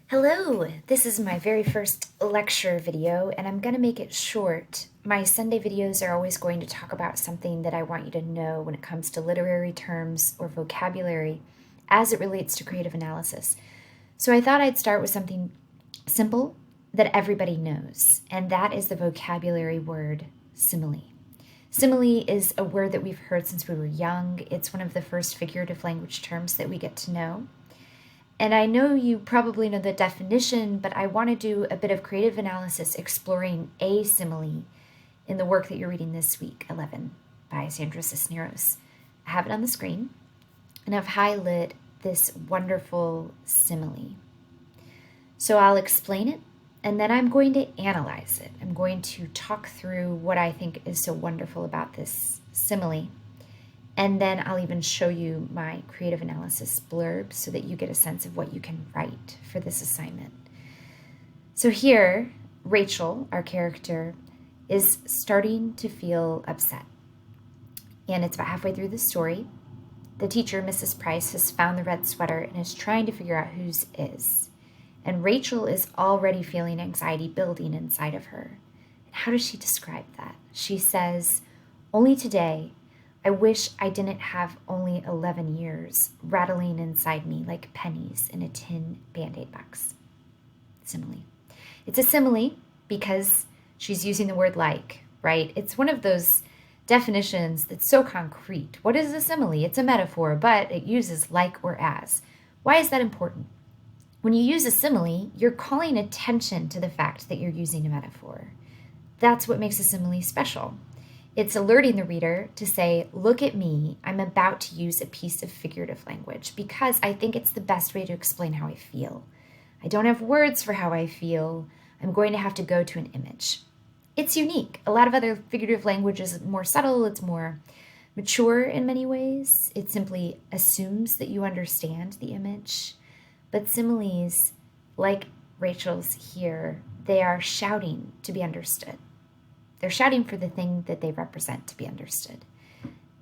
Hello, this is my very first lecture video, and I'm going to make it short. My Sunday videos are always going to talk about something that I want you to know when it comes to literary terms or vocabulary as it relates to creative analysis. So I thought I'd start with something simple that everybody knows, and that is the vocabulary word simile. Simile is a word that we've heard since we were young. It's one of the first figurative language terms that we get to know. And I know you probably know the definition, but I want to do a bit of creative analysis exploring a simile in the work that you're reading this week, 11, by Sandra Cisneros. I have it on the screen, and I've highlighted this wonderful simile. So I'll explain it, and then I'm going to analyze it. I'm going to talk through what I think is so wonderful about this simile. And then I'll even show you my creative analysis blurb so that you get a sense of what you can write for this assignment. So here, Rachel, our character, is starting to feel upset. And it's about halfway through the story. The teacher, Mrs. Price, has found the red sweater and is trying to figure out whose is. And Rachel is already feeling anxiety building inside of her. And how does she describe that? She says, "Only today, I wish I didn't have only 11 years rattling inside me like pennies in a tin Band-Aid box." Simile. It's a simile because she's using the word like, right? It's one of those definitions that's so concrete. What is a simile? It's a metaphor, but it uses like or as. Why is that important? When you use a simile, you're calling attention to the fact that you're using a metaphor. That's what makes a simile special. It's alerting the reader to say, look at me, I'm about to use a piece of figurative language because I think it's the best way to explain how I feel. I don't have words for how I feel. I'm going to have to go to an image. It's unique. A lot of other figurative language is more subtle. It's more mature in many ways. It simply assumes that you understand the image. But similes, like Rachel's here, they are shouting to be understood. They're shouting for the thing that they represent to be understood.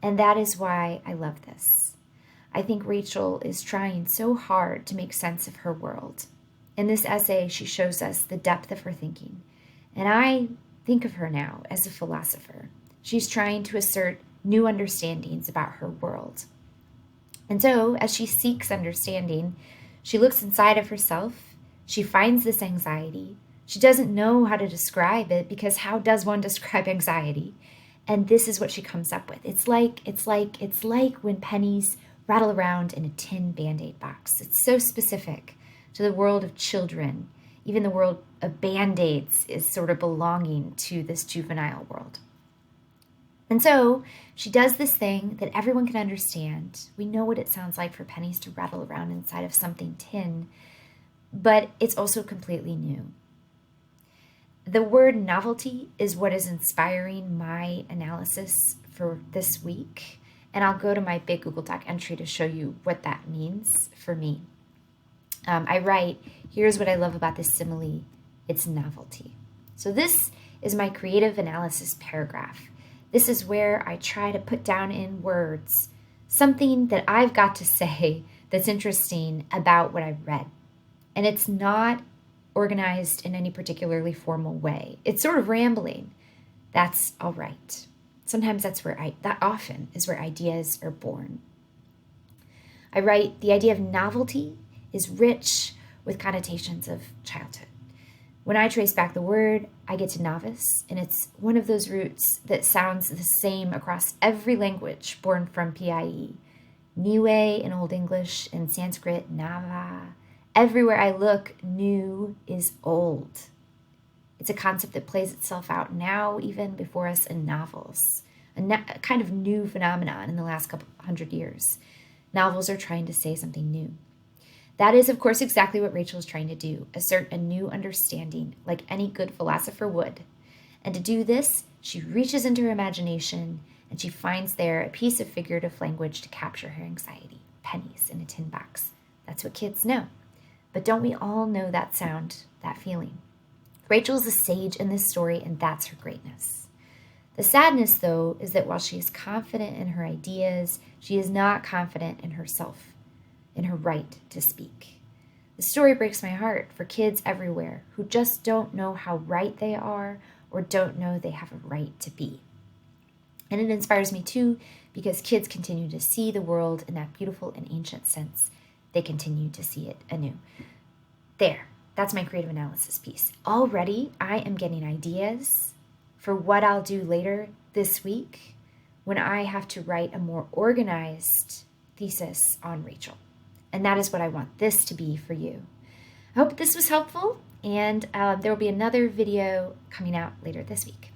And that is why I love this. I think Rachel is trying so hard to make sense of her world. In this essay, she shows us the depth of her thinking. And I think of her now as a philosopher. She's trying to assert new understandings about her world. And so, as she seeks understanding, she looks inside of herself. She finds this anxiety. She doesn't know how to describe it because how does one describe anxiety? And this is what she comes up with. It's like when pennies rattle around in a tin Band-Aid box. It's so specific to the world of children. Even the world of Band-Aids is sort of belonging to this juvenile world. And so she does this thing that everyone can understand. We know what it sounds like for pennies to rattle around inside of something tin, but it's also completely new. The word novelty is what is inspiring my analysis for this week, and I'll go to my big Google Doc entry to show you what that means for me. I write, here's what I love about this simile, it's novelty. So this is my creative analysis paragraph. This is where I try to put down in words something that I've got to say that's interesting about what I've read. And it's not organized in any particularly formal way. It's sort of rambling. That's all right. Sometimes that often is where ideas are born. I write, the idea of novelty is rich with connotations of childhood. When I trace back the word, I get to novice, and it's one of those roots that sounds the same across every language born from PIE. Niue in Old English and Sanskrit, nava. Everywhere I look, new is old. It's a concept that plays itself out now, even before us in novels. A kind of new phenomenon in the last couple hundred years. Novels are trying to say something new. That is, of course, exactly what Rachel is trying to do, assert a new understanding, like any good philosopher would. And to do this, she reaches into her imagination, and she finds there a piece of figurative language to capture her anxiety, pennies in a tin box. That's what kids know. But don't we all know that sound, that feeling? Rachel's a sage in this story, and that's her greatness. The sadness, though, is that while she is confident in her ideas, she is not confident in herself, in her right to speak. The story breaks my heart for kids everywhere who just don't know how right they are or don't know they have a right to be. And it inspires me too because kids continue to see the world in that beautiful and ancient sense. They continue to see it anew. There, that's my creative analysis piece. Already, I am getting ideas for what I'll do later this week when I have to write a more organized thesis on Rachel. And that is what I want this to be for you. I hope this was helpful, and there will be another video coming out later this week.